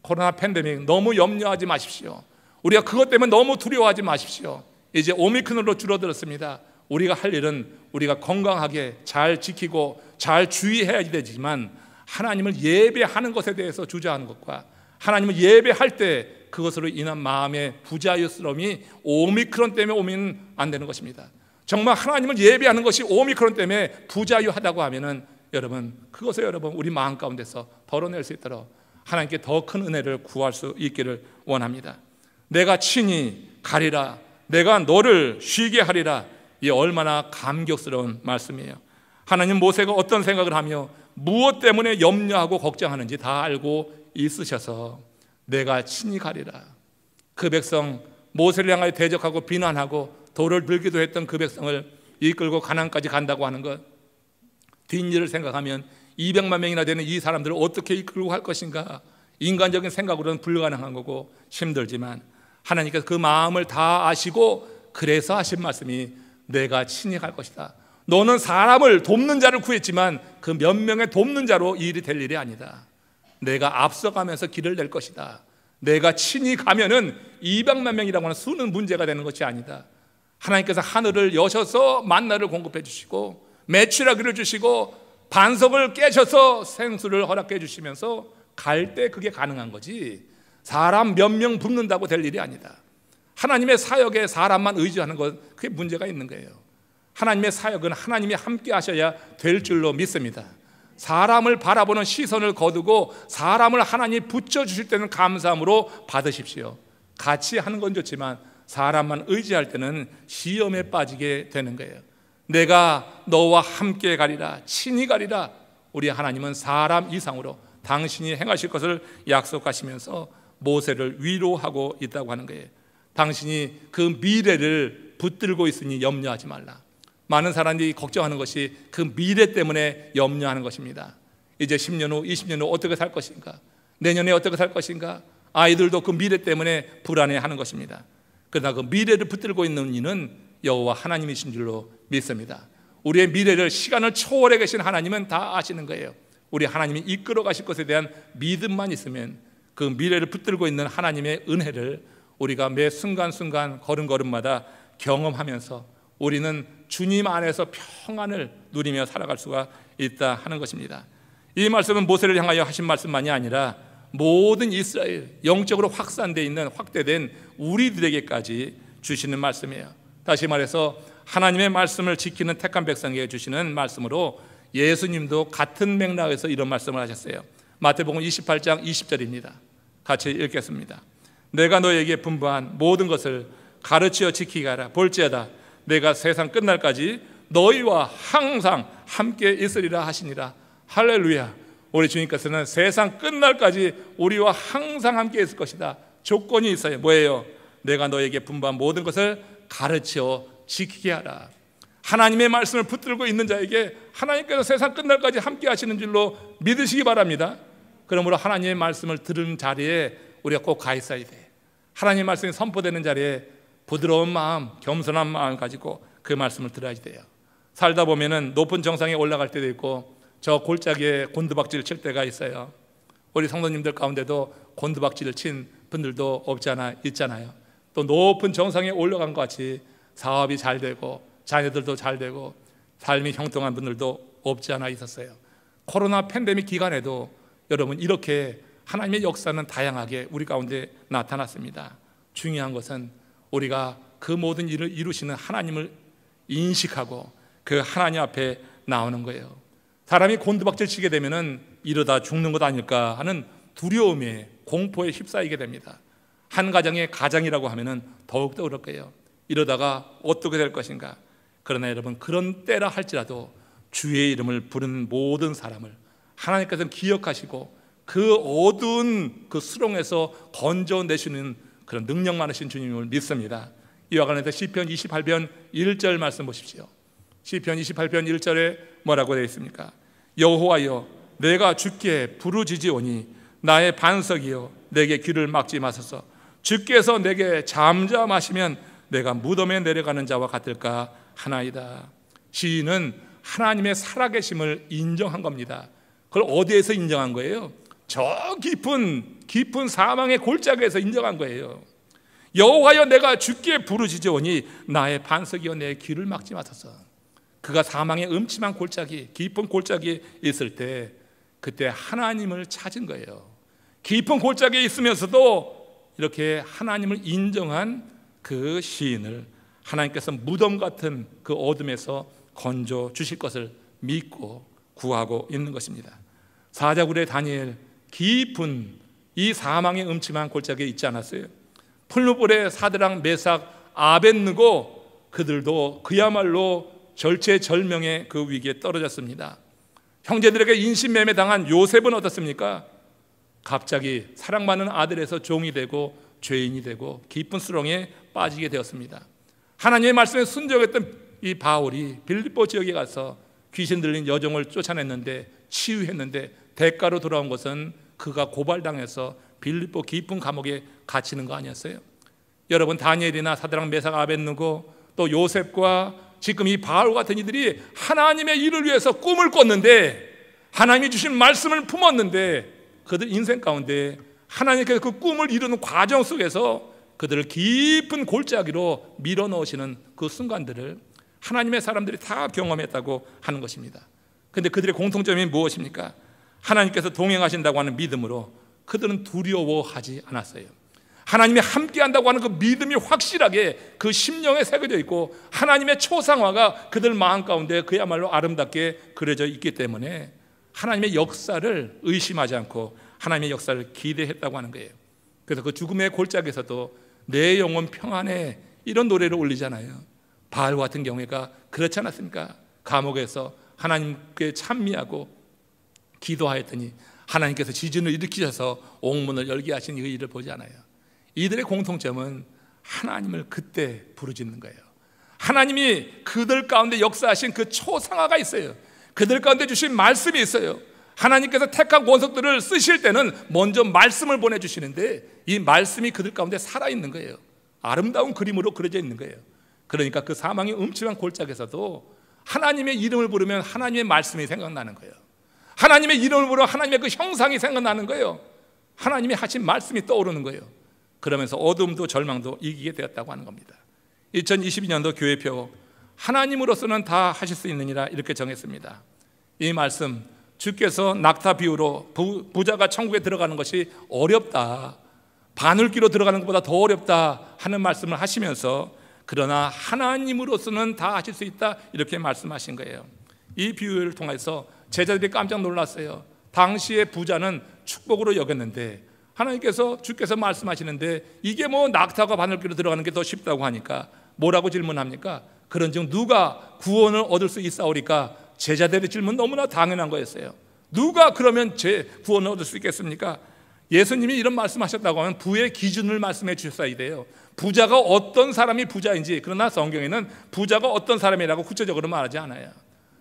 코로나 팬데믹 너무 염려하지 마십시오. 우리가 그것 때문에 너무 두려워하지 마십시오. 이제 오미크론으로 줄어들었습니다. 우리가 할 일은 우리가 건강하게 잘 지키고 잘 주의해야 되지만 하나님을 예배하는 것에 대해서 주저하는 것과 하나님을 예배할 때 그것으로 인한 마음의 부자유스러움이 오미크론 때문에 오면 안 되는 것입니다. 정말 하나님을 예배하는 것이 오미크론 때문에 부자유하다고 하면은 여러분 그것을 여러분 우리 마음 가운데서 덜어낼 수 있도록 하나님께 더 큰 은혜를 구할 수 있기를 원합니다. 내가 친히 가리라, 내가 너를 쉬게 하리라. 이 얼마나 감격스러운 말씀이에요. 하나님 모세가 어떤 생각을 하며 무엇 때문에 염려하고 걱정하는지 다 알고 있으셔서 내가 친히 가리라. 그 백성 모세를 향하여 대적하고 비난하고 돌을 들기도 했던 그 백성을 이끌고 가나안까지 간다고 하는 것, 뒷일을 생각하면 200만 명이나 되는 이 사람들을 어떻게 이끌고 갈 것인가, 인간적인 생각으로는 불가능한 거고 힘들지만 하나님께서 그 마음을 다 아시고 그래서 하신 말씀이 내가 친히 갈 것이다. 너는 사람을 돕는 자를 구했지만 그 몇 명의 돕는 자로 이 일이 될 일이 아니다. 내가 앞서가면서 길을 낼 것이다. 내가 친히 가면은 200만 명이라고 하는 수는 문제가 되는 것이 아니다. 하나님께서 하늘을 여셔서 만나를 공급해 주시고 메추라기를 주시고 반석을 깨셔서 생수를 허락해 주시면서 갈 때 그게 가능한 거지 사람 몇 명 붓는다고 될 일이 아니다. 하나님의 사역에 사람만 의지하는 것, 그게 문제가 있는 거예요. 하나님의 사역은 하나님이 함께 하셔야 될 줄로 믿습니다. 사람을 바라보는 시선을 거두고 사람을 하나님 붙여주실 때는 감사함으로 받으십시오. 같이 하는 건 좋지만 사람만 의지할 때는 시험에 빠지게 되는 거예요. 내가 너와 함께 가리라, 친히 가리라. 우리 하나님은 사람 이상으로 당신이 행하실 것을 약속하시면서 모세를 위로하고 있다고 하는 거예요. 당신이 그 미래를 붙들고 있으니 염려하지 말라. 많은 사람들이 걱정하는 것이 그 미래 때문에 염려하는 것입니다. 이제 10년 후, 20년 후 어떻게 살 것인가? 내년에 어떻게 살 것인가? 아이들도 그 미래 때문에 불안해하는 것입니다. 그러나 그 미래를 붙들고 있는 이는 여호와 하나님이신 줄로 믿습니다. 우리의 미래를, 시간을 초월해 계신 하나님은 다 아시는 거예요. 우리 하나님이 이끌어 가실 것에 대한 믿음만 있으면 그 미래를 붙들고 있는 하나님의 은혜를 우리가 매 순간순간 걸음걸음마다 경험하면서 우리는 주님 안에서 평안을 누리며 살아갈 수가 있다 하는 것입니다. 이 말씀은 모세를 향하여 하신 말씀만이 아니라 모든 이스라엘, 영적으로 확산되어 있는, 확대된 우리들에게까지 주시는 말씀이에요. 다시 말해서 하나님의 말씀을 지키는 택한 백성에게 주시는 말씀으로 예수님도 같은 맥락에서 이런 말씀을 하셨어요. 마태복음 28장 20절입니다. 같이 읽겠습니다. 내가 너에게 분부한 모든 것을 가르치어 지키게 하라. 볼지어다 내가 세상 끝날까지 너희와 항상 함께 있으리라 하시니라. 할렐루야. 우리 주님께서는 세상 끝날까지 우리와 항상 함께 있을 것이다. 조건이 있어요. 뭐예요? 내가 너에게 분부한 모든 것을 가르치어 지키게 하라. 하나님의 말씀을 붙들고 있는 자에게 하나님께서 세상 끝날까지 함께 하시는 줄로 믿으시기 바랍니다. 그러므로 하나님의 말씀을 들은 자리에 우리가 꼭 가 있어야 돼. 하나님의 말씀이 선포되는 자리에 부드러운 마음, 겸손한 마음을 가지고 그 말씀을 들어야지 돼요. 살다 보면은 높은 정상에 올라갈 때도 있고 저 골짜기에 곤두박질 칠 때가 있어요. 우리 성도님들 가운데도 곤두박질을 친 분들도 없지 않아 있잖아요. 또 높은 정상에 올라간 것 같이 사업이 잘 되고 자녀들도 잘 되고 삶이 형통한 분들도 없지 않아 있었어요. 코로나 팬데믹 기간에도 여러분 이렇게 하나님의 역사는 다양하게 우리 가운데 나타났습니다. 중요한 것은 우리가 그 모든 일을 이루시는 하나님을 인식하고 그 하나님 앞에 나오는 거예요. 사람이 곤두박질 치게 되면은 이러다 죽는 것 아닐까 하는 두려움에, 공포에 휩싸이게 됩니다. 한 가정의 가장이라고 하면은 더욱더 그럴 거예요. 이러다가 어떻게 될 것인가. 그러나 여러분, 그런 때라 할지라도 주의 이름을 부르는 모든 사람을 하나님께서는 기억하시고 그 어두운 그 수렁에서 건져내시는 그런 능력 많으신 주님을 믿습니다. 이와 관련해서 시편 28편 1절 말씀 보십시오. 시편 28편 1절에 뭐라고 되어 있습니까? 여호와여 내가 주께 부르짖으오니 나의 반석이여 내게 귀를 막지 마소서. 주께서 내게 잠잠하시면 내가 무덤에 내려가는 자와 같을까 하나이다. 시인은 하나님의 살아계심을 인정한 겁니다. 그걸 어디에서 인정한 거예요? 저 깊은 사망의 골짜기에서 인정한 거예요. 여호와여 내가 주께 부르짖으오니 나의 반석이여 내 귀를 막지 마소서. 그가 사망의 음침한 골짜기, 깊은 골짜기에 있을 때 그때 하나님을 찾은 거예요. 깊은 골짜기에 있으면서도 이렇게 하나님을 인정한 그 시인을 하나님께서 무덤 같은 그 어둠에서 건져 주실 것을 믿고 구하고 있는 것입니다. 사자굴의 다니엘, 깊은 이 사망의 음침한 골짜기에 있지 않았어요? 풀무불의 사드락, 메삭, 아벳느고 그들도 그야말로 절체절명의 그 위기에 떨어졌습니다. 형제들에게 인신매매 당한 요셉은 어떻습니까? 갑자기 사랑받는 아들에서 종이 되고 죄인이 되고 깊은 수렁에 빠지게 되었습니다. 하나님의 말씀에 순종했던 이 바울이 빌립보 지역에 가서 귀신 들린 여종을 쫓아냈는데 치유했는데 대가로 돌아온 것은 그가 고발당해서 빌립보 깊은 감옥에 갇히는 거 아니었어요? 여러분, 다니엘이나 사드락, 메삭, 아벳느고 또 요셉과 지금 이 바울 같은 이들이 하나님의 일을 위해서 꿈을 꿨는데, 하나님이 주신 말씀을 품었는데 그들 인생 가운데 하나님께서 그 꿈을 이루는 과정 속에서 그들을 깊은 골짜기로 밀어넣으시는 그 순간들을 하나님의 사람들이 다 경험했다고 하는 것입니다. 그런데 그들의 공통점이 무엇입니까? 하나님께서 동행하신다고 하는 믿음으로 그들은 두려워하지 않았어요. 하나님이 함께한다고 하는 그 믿음이 확실하게 그 심령에 새겨져 있고 하나님의 초상화가 그들 마음 가운데 그야말로 아름답게 그려져 있기 때문에 하나님의 역사를 의심하지 않고 하나님의 역사를 기대했다고 하는 거예요. 그래서 그 죽음의 골짜기에서도 내 영혼 평안해 이런 노래를 올리잖아요. 바알 같은 경우가 그렇지 않았습니까? 감옥에서 하나님께 찬미하고 기도하였더니 하나님께서 지진을 일으키셔서 옥문을 열게 하신 이 일을 보지 않아요. 이들의 공통점은 하나님을 그때 부르짖는 거예요. 하나님이 그들 가운데 역사하신 그 초상화가 있어요. 그들 가운데 주신 말씀이 있어요. 하나님께서 택한 권속들을 쓰실 때는 먼저 말씀을 보내주시는데 이 말씀이 그들 가운데 살아있는 거예요. 아름다운 그림으로 그려져 있는 거예요. 그러니까 그 사망의 음침한 골짜기에서도 하나님의 이름을 부르면 하나님의 말씀이 생각나는 거예요. 하나님의 이름을 부르면 하나님의 그 형상이 생각나는 거예요. 하나님이 하신 말씀이 떠오르는 거예요. 그러면서 어둠도 절망도 이기게 되었다고 하는 겁니다. 2022년도 교회표 하나님으로서는 다 하실 수 있느니라 이렇게 정했습니다. 이 말씀, 주께서 낙타 비유로 부자가 천국에 들어가는 것이 어렵다, 바늘기로 들어가는 것보다 더 어렵다 하는 말씀을 하시면서 그러나 하나님으로서는 다 하실 수 있다 이렇게 말씀하신 거예요. 이 비유를 통해서 제자들이 깜짝 놀랐어요. 당시의 부자는 축복으로 여겼는데 하나님께서 주께서 말씀하시는데 이게 뭐 낙타가 바늘기로 들어가는 게 더 쉽다고 하니까 뭐라고 질문합니까? 그런즉 누가 구원을 얻을 수 있사오리까? 제자들의 질문 너무나 당연한 거였어요. 누가 그러면 제 구원을 얻을 수 있겠습니까? 예수님이 이런 말씀하셨다고 하면 부의 기준을 말씀해 주셨어야 돼요. 부자가 어떤 사람이 부자인지. 그러나 성경에는 부자가 어떤 사람이라고 구체적으로 말하지 않아요.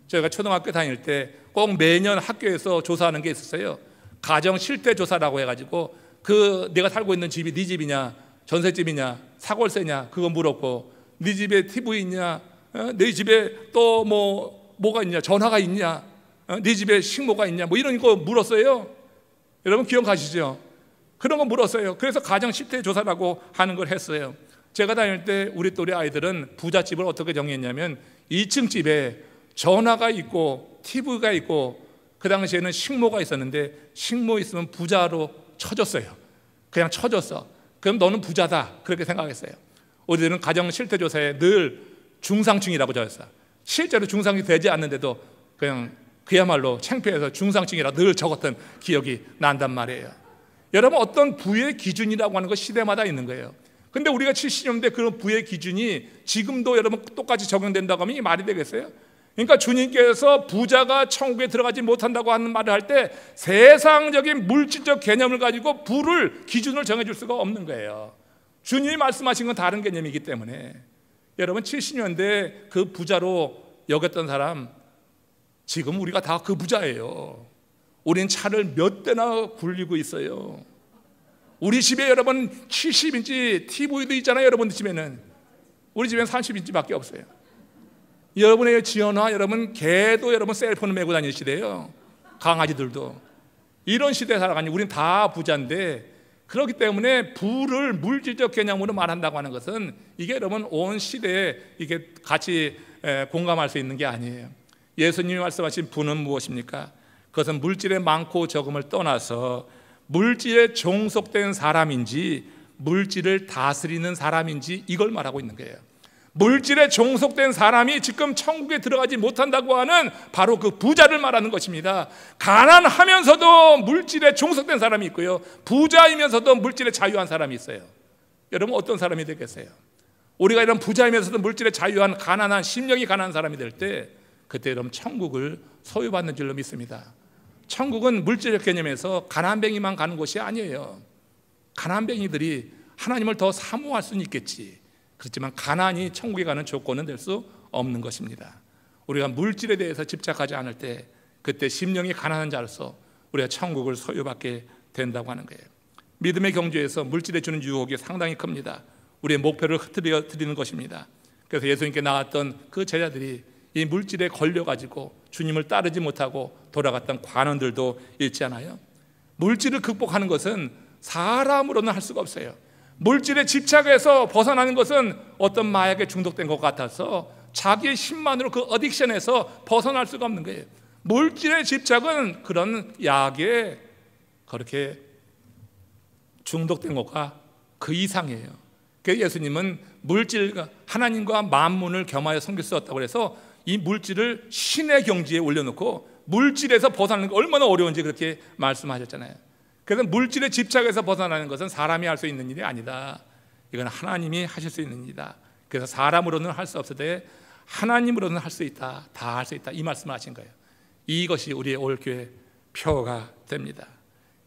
저희가 초등학교 다닐 때 꼭 매년 학교에서 조사하는 게 있었어요. 가정 실태 조사라고 해가지고 그 내가 살고 있는 집이 네 집이냐, 전셋집이냐, 사골세냐 그거 물었고, 네 집에 TV 있냐, 네 집에 또 뭐가 있냐, 전화가 있냐, 네 집에 식모가 있냐, 뭐 이런 거 물었어요. 여러분 기억하시죠? 그런 거 물었어요. 그래서 가정 실태 조사라고 하는 걸 했어요. 제가 다닐 때 우리 또래 아이들은 부잣집을 어떻게 정했냐면 2층 집에 전화가 있고 TV가 있고 그 당시에는 식모가 있었는데 식모 있으면 부자로 쳐줬어요. 그냥 쳐줬어. 그럼 너는 부자다 그렇게 생각했어요. 우리들은 가정 실태 조사에 늘 중상층이라고 적었어요. 실제로 중상이 되지 않는데도 그냥 그야말로 창피해서 중상층이라 늘 적었던 기억이 난단 말이에요. 여러분 어떤 부의 기준이라고 하는 거 시대마다 있는 거예요. 근데 우리가 70년대 그런 부의 기준이 지금도 여러분 똑같이 적용된다고 하면 이게 말이 되겠어요? 그러니까 주님께서 부자가 천국에 들어가지 못한다고 하는 말을 할 때 세상적인 물질적 개념을 가지고 부를 기준을 정해줄 수가 없는 거예요. 주님이 말씀하신 건 다른 개념이기 때문에 여러분 70년대 그 부자로 여겼던 사람 지금 우리가 다 그 부자예요. 우린 차를 몇 대나 굴리고 있어요. 우리 집에 여러분 70인치 TV도 있잖아요. 여러분 집에는. 우리 집에는 30인치밖에 없어요. 여러분의 지연아, 여러분 개도 여러분 셀폰을 메고 다니는 시대예요. 강아지들도. 이런 시대에 살아가니 우린 다 부자인데, 그렇기 때문에 부를 물질적 개념으로 말한다고 하는 것은 이게 여러분 온 시대에 이게 같이 공감할 수 있는 게 아니에요. 예수님이 말씀하신 부는 무엇입니까? 그것은 물질의 많고 적음을 떠나서 물질에 종속된 사람인지 물질을 다스리는 사람인지 이걸 말하고 있는 거예요. 물질에 종속된 사람이 지금 천국에 들어가지 못한다고 하는 바로 그 부자를 말하는 것입니다. 가난하면서도 물질에 종속된 사람이 있고요, 부자이면서도 물질에 자유한 사람이 있어요. 여러분 어떤 사람이 되겠어요? 우리가 이런 부자이면서도 물질에 자유한 가난한 심령이 가난한 사람이 될 때 그때 여러분 천국을 소유받는 줄로 믿습니다. 천국은 물질적 개념에서 가난뱅이만 가는 곳이 아니에요. 가난뱅이들이 하나님을 더 사모할 수는 있겠지. 그렇지만 가난이 천국에 가는 조건은 될 수 없는 것입니다. 우리가 물질에 대해서 집착하지 않을 때 그때 심령이 가난한 자로서 우리가 천국을 소유받게 된다고 하는 거예요. 믿음의 경주에서 물질에 주는 유혹이 상당히 큽니다. 우리의 목표를 흐트려 드리는 것입니다. 그래서 예수님께 나왔던 그 제자들이 이 물질에 걸려가지고 주님을 따르지 못하고 돌아갔던 관원들도 있지 않아요? 물질을 극복하는 것은 사람으로는 할 수가 없어요. 물질에 집착해서 벗어나는 것은 어떤 마약에 중독된 것 같아서 자기의 힘만으로 그 어딕션에서 벗어날 수가 없는 거예요. 물질의 집착은 그런 약에 그렇게 중독된 것과 그 이상이에요. 그래서 예수님은 물질과 하나님과 만문을 겸하여 섬길 수 없다고 해서 이 물질을 신의 경지에 올려놓고 물질에서 벗어나는 게 얼마나 어려운지 그렇게 말씀하셨잖아요. 그래서 물질의 집착에서 벗어나는 것은 사람이 할 수 있는 일이 아니다. 이건 하나님이 하실 수 있는 일이다. 그래서 사람으로는 할 수 없으되 하나님으로는 할 수 있다. 다 할 수 있다. 이 말씀을 하신 거예요. 이것이 우리의 올 교회 표가 됩니다.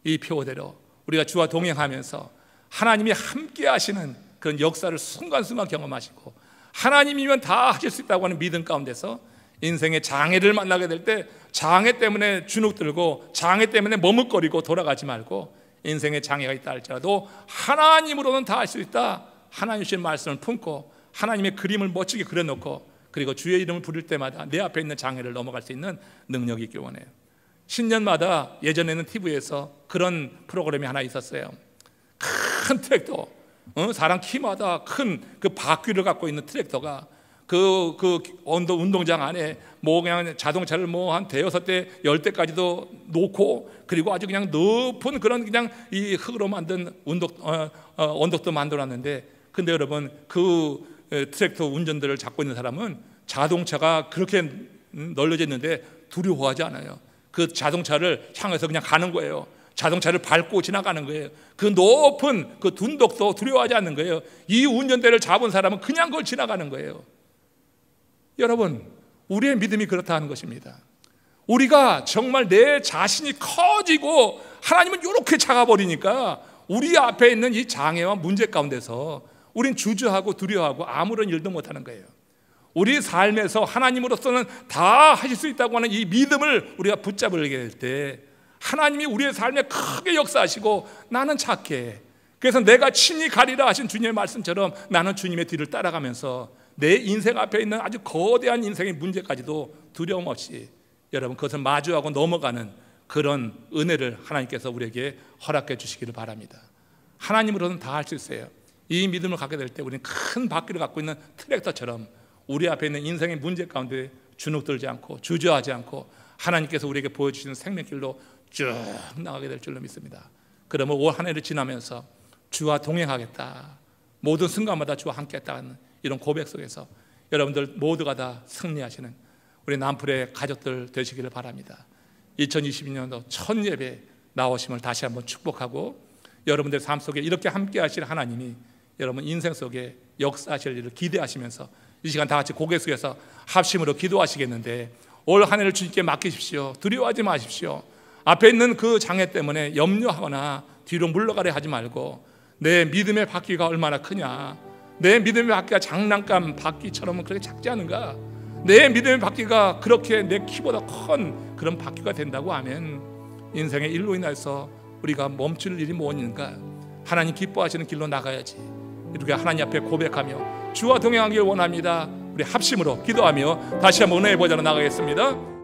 이 표대로 우리가 주와 동행하면서 하나님이 함께 하시는 그런 역사를 순간순간 경험하시고, 하나님이면 다 하실 수 있다고 하는 믿음 가운데서 인생의 장애를 만나게 될 때 장애 때문에 주눅들고 장애 때문에 머뭇거리고 돌아가지 말고, 인생의 장애가 있다 할지라도 하나님으로는 다 할 수 있다, 하나님 주신 말씀을 품고 하나님의 그림을 멋지게 그려놓고, 그리고 주의 이름을 부를 때마다 내 앞에 있는 장애를 넘어갈 수 있는 능력이 있길 원해요. 신년마다 예전에는 TV에서 그런 프로그램이 하나 있었어요. 큰 트랙터, 사람 키마다 큰 그 바퀴를 갖고 있는 트랙터가 그 운동장 안에 뭐 그냥 자동차를 뭐 한 대여섯 대, 10대까지도 놓고, 그리고 아주 그냥 높은 그런 그냥 이 흙으로 만든 언덕도 만들어놨는데, 근데 여러분 그 트랙터 운전대를 잡고 있는 사람은 자동차가 그렇게 널려져 있는데 두려워하지 않아요. 그 자동차를 향해서 그냥 가는 거예요. 자동차를 밟고 지나가는 거예요. 그 높은 그 둔덕도 두려워하지 않는 거예요. 이 운전대를 잡은 사람은 그냥 그걸 지나가는 거예요. 여러분, 우리의 믿음이 그렇다는 것입니다. 우리가 정말 내 자신이 커지고 하나님은 이렇게 작아버리니까 우리 앞에 있는 이 장애와 문제 가운데서 우린 주저하고 두려워하고 아무런 일도 못하는 거예요. 우리 삶에서 하나님으로서는 다 하실 수 있다고 하는 이 믿음을 우리가 붙잡게 될 때 하나님이 우리의 삶에 크게 역사하시고, 나는 착해, 그래서 내가 친히 가리라 하신 주님의 말씀처럼 나는 주님의 뒤를 따라가면서 내 인생 앞에 있는 아주 거대한 인생의 문제까지도 두려움 없이 여러분 그것을 마주하고 넘어가는 그런 은혜를 하나님께서 우리에게 허락해 주시기를 바랍니다. 하나님으로는 다 할 수 있어요. 이 믿음을 갖게 될 때 우리는 큰 바퀴를 갖고 있는 트랙터처럼 우리 앞에 있는 인생의 문제 가운데 주눅들지 않고 주저하지 않고 하나님께서 우리에게 보여주시는 생명길로 쭉 나가게 될 줄로 믿습니다. 그러면 올 한 해를 지나면서 주와 동행하겠다, 모든 순간마다 주와 함께했다는 이런 고백 속에서 여러분들 모두가 다 승리하시는 우리 남풀의 가족들 되시기를 바랍니다. 2022년도 첫 예배 나오심을 다시 한번 축복하고, 여러분들 삶 속에 이렇게 함께 하실 하나님이 여러분 인생 속에 역사하실 일을 기대하시면서 이 시간 다 같이 고개 숙여서 합심으로 기도하시겠는데, 올 한 해를 주님께 맡기십시오. 두려워하지 마십시오. 앞에 있는 그 장애 때문에 염려하거나 뒤로 물러가려 하지 말고, 내 믿음의 바퀴가 얼마나 크냐, 내 믿음의 바퀴가 장난감 바퀴처럼 그렇게 작지 않은가, 내 믿음의 바퀴가 그렇게 내 키보다 큰 그런 바퀴가 된다고 하면 인생의 일로 인해서 우리가 멈출 일이 무엇인가, 하나님 기뻐하시는 길로 나가야지. 이렇게 하나님 앞에 고백하며 주와 동행하길 원합니다. 우리 합심으로 기도하며 다시 한번 은혜의 보좌로 나가겠습니다.